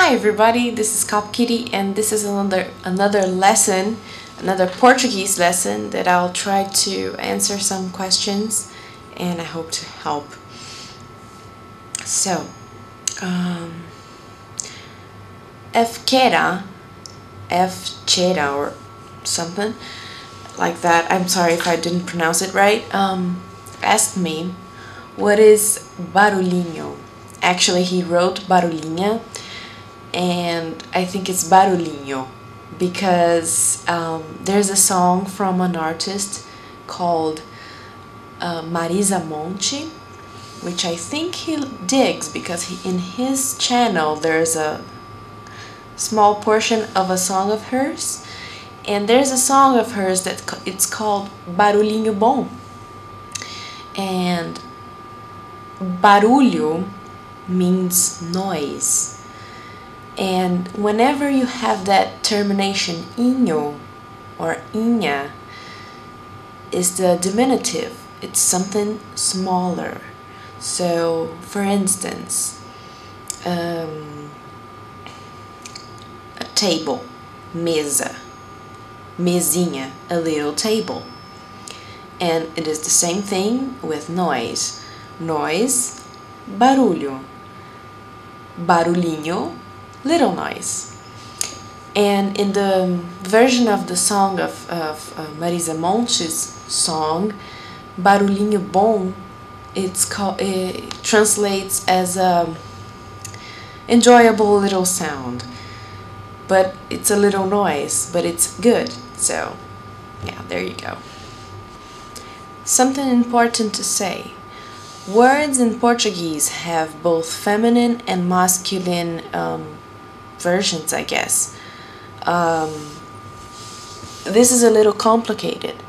Hi everybody, this is Cop Kitty and this is another lesson, another Portuguese lesson that I'll try to answer some questions and I hope to help. So, Fqueira or something like that, I'm sorry if I didn't pronounce it right, asked me what is barulhinho. Actually, he wrote barulhinha, and I think it's barulhinho because there's a song from an artist called Marisa Monte, which I think he digs because in his channel there's a small portion of a song of hers, and there's a song of hers that it's called Barulhinho Bom, and barulho means noise, and whenever you have that termination inho or inha, is the diminutive. It's something smaller. So for instance, a table, mesa, mesinha, a little table. And it is the same thing with noise. Noise, barulho. Barulhinho, little noise. And in the version of the song of Marisa Monte's song, Barulhinho Bom, it translates as a enjoyable little sound. But it's a little noise, but it's good. So, yeah, there you go. Something important to say. Words in Portuguese have both feminine and masculine versions, I guess. This is a little complicated,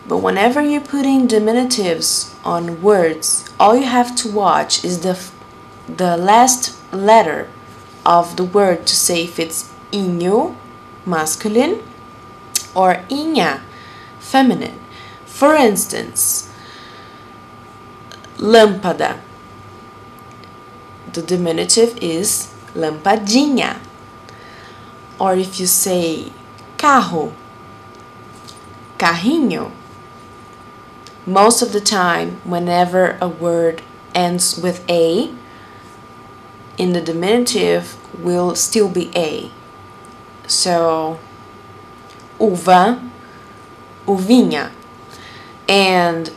but whenever you're putting diminutives on words, all you have to watch is the last letter of the word to say if it's inho, masculine, or inha, feminine. For instance, lâmpada. The diminutive is lampadinha. Or if you say carro, carrinho. Most of the time, whenever a word ends with a, in the diminutive will still be a. So, uva, uvinha. And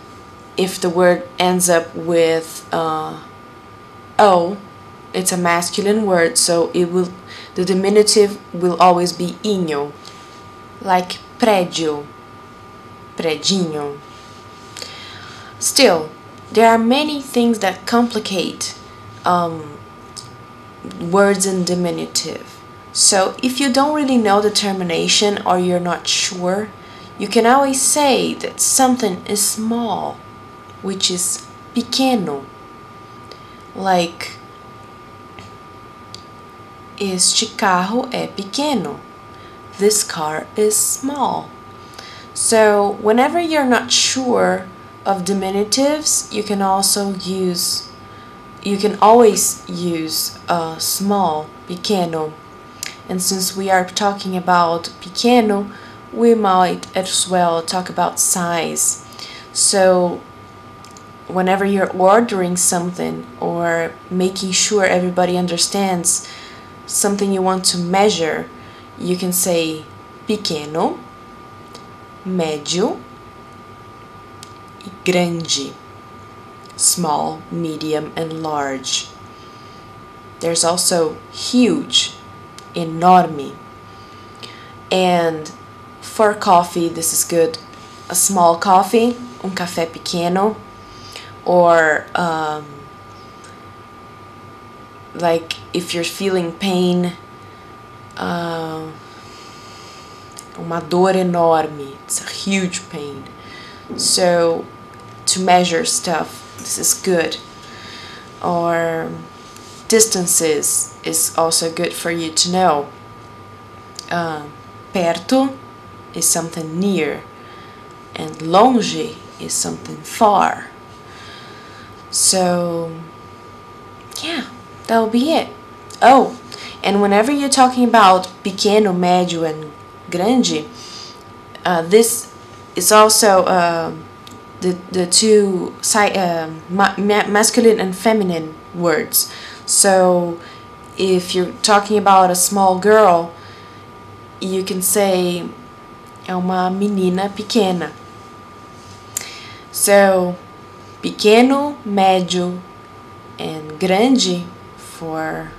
if the word ends up with o, it's a masculine word, so the diminutive will always be inho, like prédio, predinho. Still, there are many things that complicate words in diminutive. So if you don't really know the termination or you're not sure, you can always say that something is small, which is pequeno. Like, este carro é pequeno. This car is small. So whenever you're not sure of diminutives, you can always use small, pequeno. And since we are talking about pequeno, we might as well talk about size. So whenever you're ordering something or making sure everybody understands something you want to measure, you can say pequeno, médio, e grande, small, medium, and large. There's also huge, enorme. And for coffee, this is good. A small coffee, café pequeno. Or like if you're feeling pain, uma dor enorme, it's a huge pain. So to measure stuff, this is good. Or distances is also good for you to know. Perto is something near, and longe is something far. So yeah, that'll be it. Oh, And whenever you're talking about pequeno, médio, and grande, this is also the two masculine and feminine words. So if you're talking about a small girl, you can say é uma menina pequena. So pequeno, médio, and grande for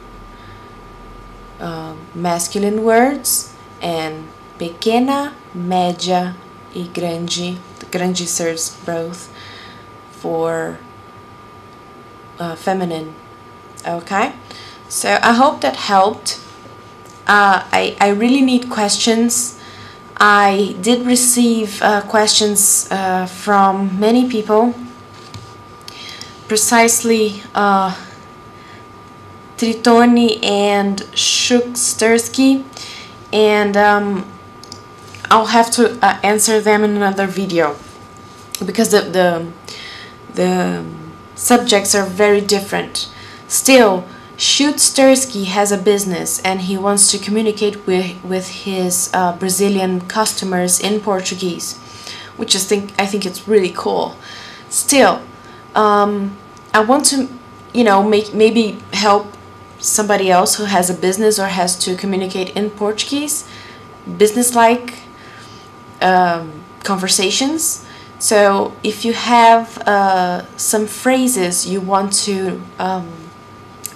masculine words, and pequena, média, e grande. The grande serves both for feminine. Okay, so I hope that helped. I really need questions. I did receive questions from many people, precisely Tritoni and Shukstersky, and I'll have to answer them in another video because the subjects are very different. Still, Shukstersky has a business and he wants to communicate with his Brazilian customers in Portuguese, which I think it's really cool. Still, I want to, maybe help somebody else who has a business or has to communicate in Portuguese, business-like conversations. So if you have some phrases you want to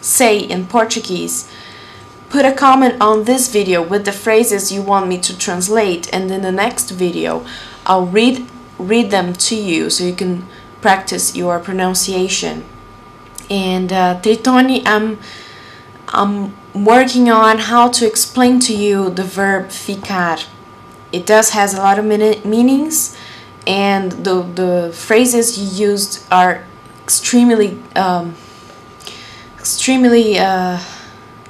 say in Portuguese, put a comment on this video with the phrases you want me to translate, and in the next video I'll read them to you so you can practice your pronunciation. And Tritoni, I'm working on how to explain to you the verb ficar. It has a lot of meanings, and the phrases you used are extremely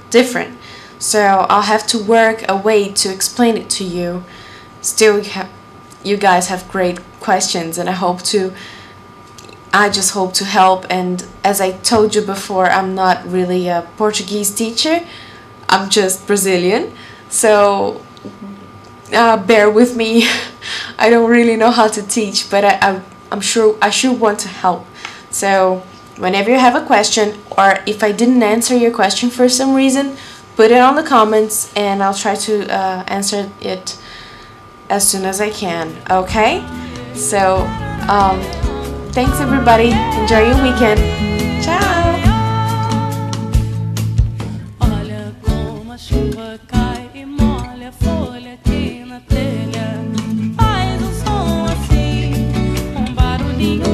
different. So I'll have to work a way to explain it to you. Still, you guys have great questions, and I just hope to help. And as I told you before, I'm not really a Portuguese teacher. I'm just Brazilian. So bear with me. I don't really know how to teach, but I'm sure I should want to help. So whenever you have a question, or if I didn't answer your question for some reason, put it on the comments and I'll try to answer it as soon as I can. Okay? So thanks everybody. Enjoy your weekend. Ciao! Olha como a chuva cai e molha a folha aqui na telha. Faz um som assim, barulhinho.